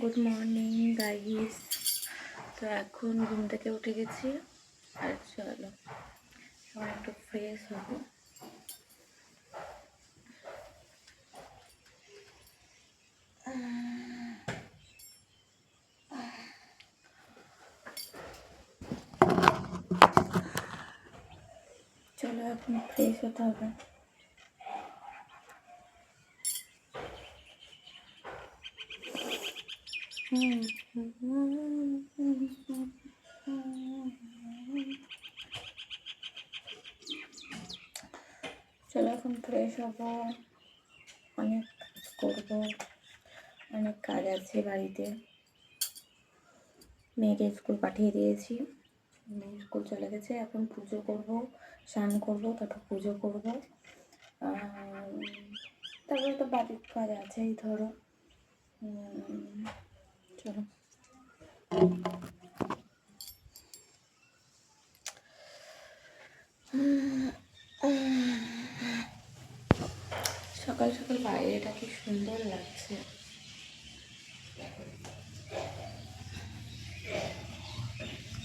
Good morning guys. তো এখন ঘুম থেকে উঠে গেছি আর চলো এখন একটু ফ্রেশ হবো। চলো এখন ফ্রেশ হতে হবে। চলো এখন ফ্রেশ হবো, অনেক কাজ করবো, অনেক কাজ আছে বাড়িতে। মেয়েকে স্কুল পাঠিয়ে দিয়েছি, মেয়ে স্কুল চলে গেছে। এখন পুজো করব, স্নান করবো, তারপর পুজো করবো, তারপরে তো বাড়ির কাজ আছেই ধরো। চলো সকাল সকাল বাইরেটা কি সুন্দর লাগছে।